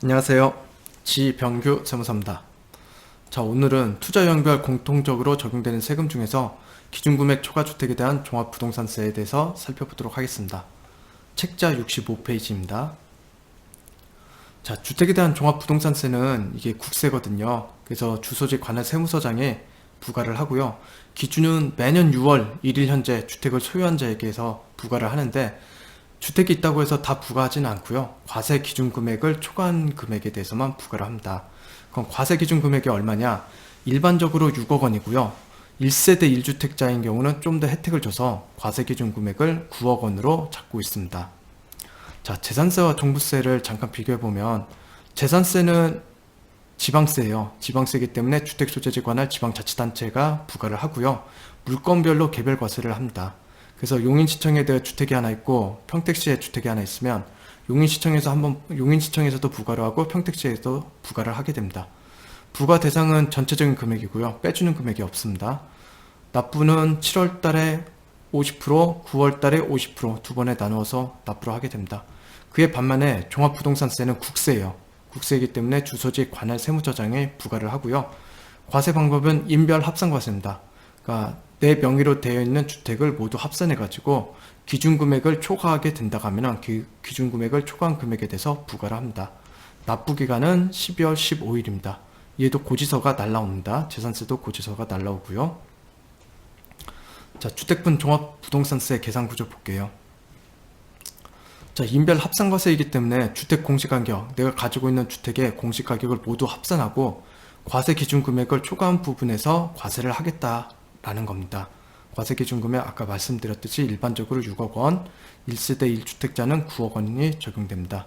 안녕하세요. 지병규 세무사입니다. 자, 오늘은 투자유형별 공통적으로 적용되는 세금 중에서 기준금액 초과주택에 대한 종합부동산세에 대해서 살펴보도록 하겠습니다. 책자 65페이지입니다. 자, 주택에 대한 종합부동산세는 이게 국세거든요. 그래서 주소지 관할 세무서장에 부과를 하고요. 기준은 매년 6월 1일 현재 주택을 소유한 자에게서 부과를 하는데, 주택이 있다고 해서 다 부과하지는 않고요. 과세 기준 금액을 초과한 금액에 대해서만 부과를 합니다. 그럼 과세 기준 금액이 얼마냐? 일반적으로 6억 원이고요. 1세대 1주택자인 경우는 좀 더 혜택을 줘서 과세 기준 금액을 9억 원으로 잡고 있습니다. 자, 재산세와 종부세를 잠깐 비교해보면, 재산세는 지방세예요. 지방세이기 때문에 주택소재지 관할 지방자치단체가 부과를 하고요. 물건별로 개별 과세를 합니다. 그래서 용인시청에 대해 주택이 하나 있고 평택시에 주택이 하나 있으면 용인시청에서도 부과를 하고 평택시에도 부과를 하게 됩니다. 부과 대상은 전체적인 금액이고요. 빼주는 금액이 없습니다. 납부는 7월 달에 50%, 9월 달에 50%두 번에 나누어서 납부를 하게 됩니다. 그에 반면에 종합부동산세는 국세예요. 국세이기 때문에 주소지 관할 세무서장에 부과를 하고요. 과세 방법은 인별 합산과세입니다. 그러니까 내 명의로 되어 있는 주택을 모두 합산해가지고 기준금액을 초과하게 된다고 하면 그 기준금액을 초과한 금액에 대해서 부과를 합니다. 납부기간은 12월 15일입니다. 얘도 고지서가 날라옵니다. 재산세도 고지서가 날라오고요. 자, 주택분 종합부동산세 계산구조 볼게요. 자, 인별 합산과세이기 때문에 주택 공시가격, 내가 가지고 있는 주택의 공시가격을 모두 합산하고 과세 기준 금액을 초과한 부분에서 과세를 하겠다라는 겁니다. 과세 기준 금액 아까 말씀드렸듯이 일반적으로 6억 원, 1세대 1주택자는 9억 원이 적용됩니다.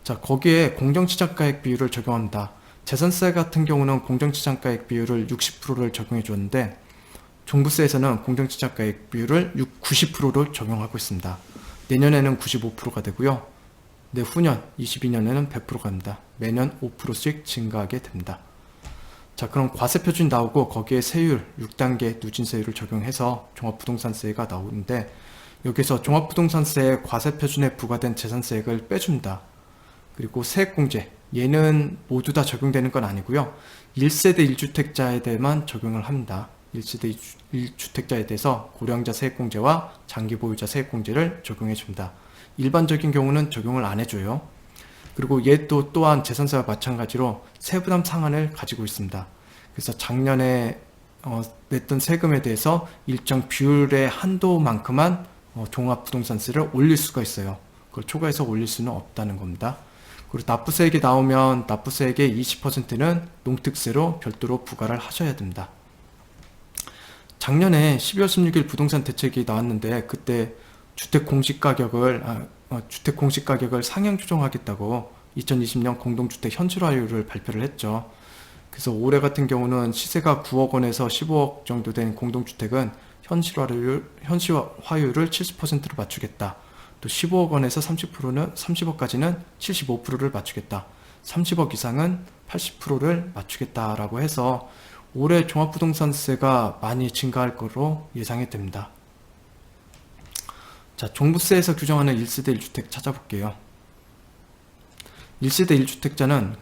자, 거기에 공정치장가액 비율을 적용합니다. 재산세 같은 경우는 공정치장가액 비율을 60%를 적용해 줬는데, 종부세에서는 공정치장가액 비율을 90%를 적용하고 있습니다. 내년에는 95%가 되고요. 내후년 22년에는 100%가 됩니다. 매년 5%씩 증가하게 됩니다. 자, 그럼 과세표준이 나오고 거기에 세율 6단계 누진세율을 적용해서 종합부동산세가 나오는데, 여기서 종합부동산세의 과세표준에 부과된 재산세액을 빼줍니다. 그리고 세액공제, 얘는 모두 다 적용되는 건 아니고요. 1세대 1주택자에 대해만 적용을 합니다. 1세대 1주택자에 대해서 고령자 세액공제와 장기보유자 세액공제를 적용해 줍니다. 일반적인 경우는 적용을 안 해줘요. 그리고 얘도 또한 재산세와 마찬가지로 세부담 상한을 가지고 있습니다. 그래서 작년에 냈던 세금에 대해서 일정 비율의 한도만큼만 종합부동산세를 올릴 수가 있어요. 그걸 초과해서 올릴 수는 없다는 겁니다. 그리고 납부세액이 나오면 납부세액의 20%는 농특세로 별도로 부과를 하셔야 됩니다. 작년에 12월 16일 부동산 대책이 나왔는데, 그때 주택 공시가격을 상향 조정하겠다고 2020년 공동주택 현실화율을 발표를 했죠. 그래서 올해 같은 경우는 시세가 9억 원에서 15억 정도 된 공동주택은 현실화율을 70%로 맞추겠다. 또 15억 원에서 30억까지는 75%를 맞추겠다. 30억 이상은 80%를 맞추겠다라고 해서 올해 종합부동산세가 많이 증가할 것으로 예상이 됩니다. 자, 종부세에서 규정하는 1세대 1주택 찾아볼게요. 1세대 1주택자는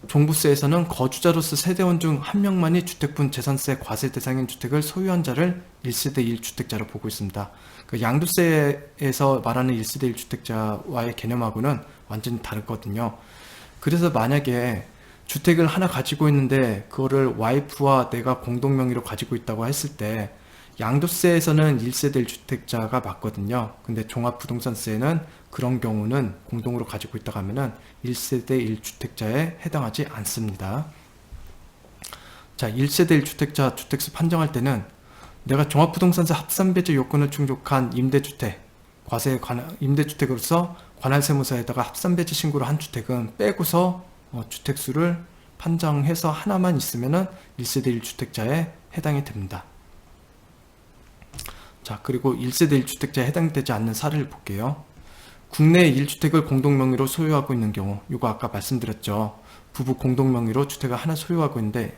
종부세에서는 거주자로서 세대원 중 한 명만이 주택분 재산세 과세 대상인 주택을 소유한 자를 1세대 1주택자로 보고 있습니다. 그 양도세에서 말하는 1세대 1주택자와의 개념하고는 완전히 다르거든요. 그래서 만약에 주택을 하나 가지고 있는데 그거를 와이프와 내가 공동명의로 가지고 있다고 했을 때 양도세에서는 1세대 1주택자가 맞거든요. 근데 종합부동산세는 그런 경우는 공동으로 가지고 있다고 하면은 1세대 1주택자에 해당하지 않습니다. 자, 1세대 1주택자 주택수 판정할 때는 내가 종합부동산세 합산배제 요건을 충족한 임대주택, 과세에 관한 임대주택으로서 관할세무서에다가 합산배제 신고를 한 주택은 빼고서 주택수를 판정해서 하나만 있으면은 1세대 1주택자에 해당이 됩니다. 자, 그리고 1세대 1주택자에 해당되지 않는 사례를 볼게요. 국내 1주택을 공동명의로 소유하고 있는 경우, 이거 아까 말씀드렸죠. 부부 공동명의로 주택을 하나 소유하고 있는데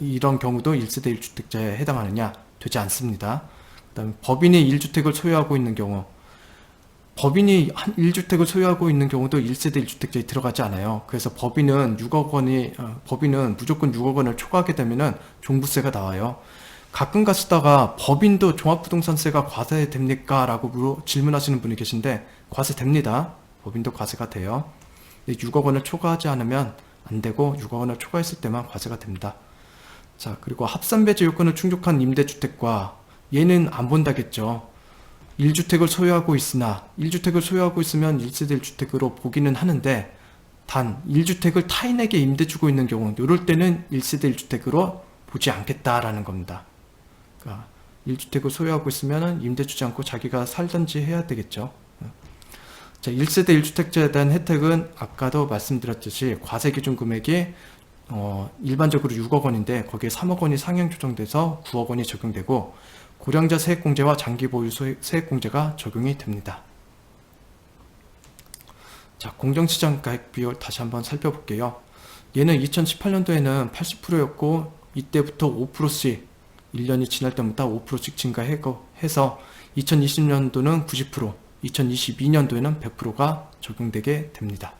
이런 경우도 1세대 1주택자에 해당하느냐? 되지 않습니다. 그 다음에 법인이 1주택을 소유하고 있는 경우, 법인이 한 1주택을 소유하고 있는 경우도 1세대 1주택자에 들어가지 않아요. 그래서 법인은 법인은 무조건 6억 원을 초과하게 되면은 종부세가 나와요. 가끔 가시다가 법인도 종합부동산세가 과세됩니까? 라고 질문하시는 분이 계신데, 과세됩니다. 법인도 과세가 돼요. 6억 원을 초과하지 않으면 안 되고 6억 원을 초과했을 때만 과세가 됩니다. 자, 그리고 합산배제 요건을 충족한 임대주택과 얘는 안 본다겠죠. 1주택을 소유하고 있으나 1주택을 소유하고 있으면 1세대 1주택으로 보기는 하는데, 단 1주택을 타인에게 임대 주고 있는 경우 이럴 때는 1세대 1주택으로 보지 않겠다라는 겁니다. 그러니까 1주택을 소유하고 있으면 임대 주지 않고 자기가 살든지 해야 되겠죠. 자, 1세대 1주택자에 대한 혜택은 아까도 말씀드렸듯이 과세기준 금액이 일반적으로 6억 원인데 거기에 3억 원이 상향 조정돼서 9억 원이 적용되고, 고령자 세액공제와 장기보유 세액공제가 적용이 됩니다. 자, 공정시장 가액 비율 다시 한번 살펴볼게요. 얘는 2018년도에는 80%였고 이때부터 5%씩 1년이 지날 때마다 5%씩 증가해서 2020년도는 90%, 2022년도에는 100%가 적용되게 됩니다.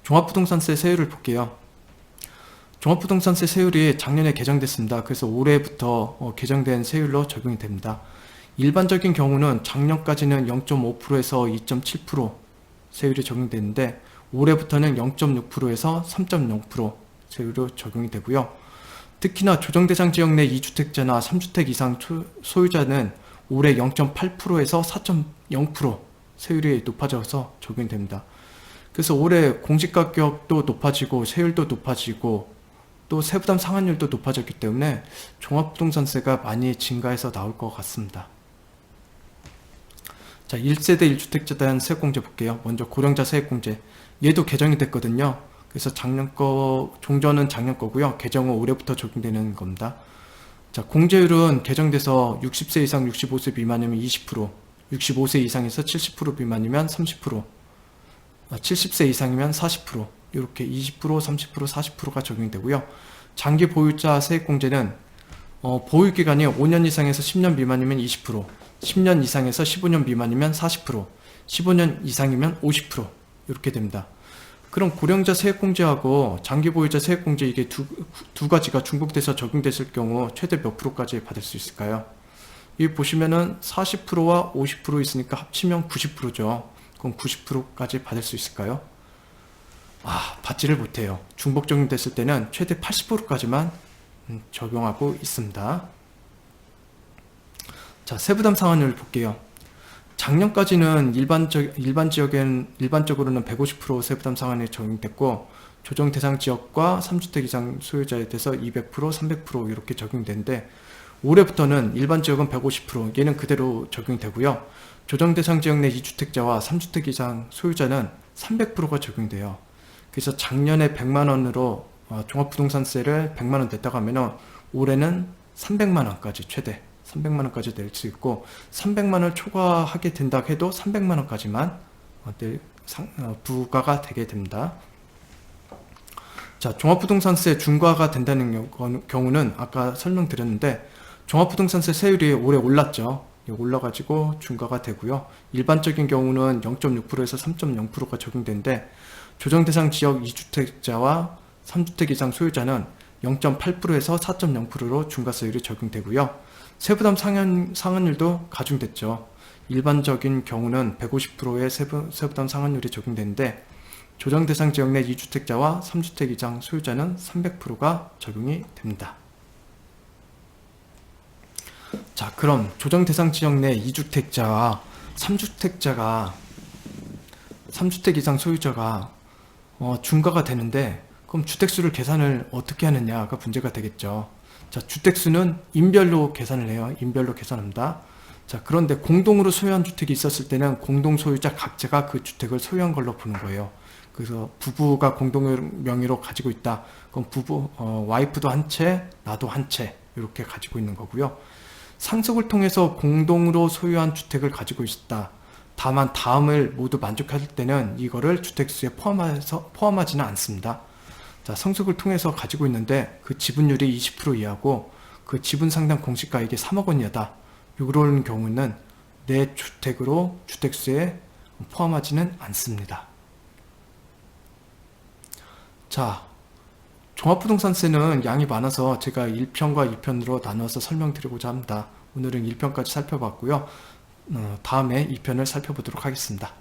종합부동산세 세율을 볼게요. 종합부동산세 세율이 작년에 개정됐습니다. 그래서 올해부터 개정된 세율로 적용이 됩니다. 일반적인 경우는 작년까지는 0.5%에서 2.7% 세율이 적용되는데, 올해부터는 0.6%에서 3.0% 세율로 적용이 되고요. 특히나 조정대상 지역 내 2주택자나 3주택 이상 소유자는 올해 0.8%에서 4.0% 세율이 높아져서 적용됩니다. 그래서 올해 공시가격도 높아지고 세율도 높아지고 또 세부담 상환율도 높아졌기 때문에 종합부동산세가 많이 증가해서 나올 것 같습니다. 자, 1세대 1주택자에 대한 세액공제 볼게요. 먼저 고령자 세액공제. 얘도 개정이 됐거든요. 그래서 작년 거, 종전은 작년 거고요. 개정은 올해부터 적용되는 겁니다. 자, 공제율은 개정돼서 60세 이상 65세 미만이면 20%, 65세 이상에서 70% 미만이면 30%, 70세 이상이면 40%, 이렇게 20%, 30%, 40%가 적용되고요. 장기 보유자 세액공제는 보유기간이 5년 이상에서 10년 미만이면 20%, 10년 이상에서 15년 미만이면 40%, 15년 이상이면 50% 이렇게 됩니다. 그럼 고령자 세액공제하고 장기 보유자 세액공제 이게 두 가지가 중복돼서 적용됐을 경우 최대 몇 프로까지 받을 수 있을까요? 여기 보시면은 40%와 50% 있으니까 합치면 90%죠. 그럼 90%까지 받을 수 있을까요? 받지를 못해요. 중복 적용됐을 때는 최대 80%까지만 적용하고 있습니다. 자, 세부담 상환율 볼게요. 작년까지는 일반적으로는 150% 세부담 상환이 적용됐고, 조정 대상 지역과 3주택 이상 소유자에 대해서 200%, 300% 이렇게 적용되는데, 올해부터는 일반 지역은 150%, 얘는 그대로 적용되고요. 조정 대상 지역 내 2주택자와 3주택 이상 소유자는 300%가 적용돼요. 그래서 작년에 100만 원으로 종합부동산세를 100만 원 냈다고 하면은 올해는 300만 원까지 최대 300만 원까지 낼 수 있고, 300만 원을 초과하게 된다 해도 300만 원까지만 부과가 되게 됩니다. 자, 종합부동산세 중과가 된다는 경우는 아까 설명드렸는데, 종합부동산세 세율이 올해 올랐죠. 올라가지고 중과가 되고요. 일반적인 경우는 0.6%에서 3.0%가 적용되는데, 조정대상 지역 2주택자와 3주택 이상 소유자는 0.8%에서 4.0%로 중과세율이 적용되고요. 세부담 상환율도 가중됐죠. 일반적인 경우는 150%의 세부담 상환율이 적용되는데, 조정대상 지역 내 2주택자와 3주택 이상 소유자는 300%가 적용이 됩니다. 자, 그럼 조정대상 지역 내 2주택자와 3주택 이상 소유자가 중과가 되는데, 그럼 주택수를 계산을 어떻게 하느냐가 문제가 되겠죠. 자, 주택수는 인별로 계산을 해요. 인별로 계산합니다. 자, 그런데 공동으로 소유한 주택이 있었을 때는 공동 소유자 각자가 그 주택을 소유한 걸로 보는 거예요. 그래서 부부가 공동 명의로 가지고 있다. 그럼 와이프도 한 채, 나도 한 채 이렇게 가지고 있는 거고요. 상속을 통해서 공동으로 소유한 주택을 가지고 있다. 다만 다음을 모두 만족할 때는 이거를 주택수에 포함하지는 않습니다. 자, 상속을 통해서 가지고 있는데 그 지분율이 20% 이하고 그 지분 상당 공시가액이 3억 원이다. 이런 경우는 내 주택으로 주택수에 포함하지는 않습니다. 자, 종합부동산세는 양이 많아서 제가 1편과 2편으로 나눠서 설명드리고자 합니다. 오늘은 1편까지 살펴봤고요. 다음에 2편을 살펴보도록 하겠습니다.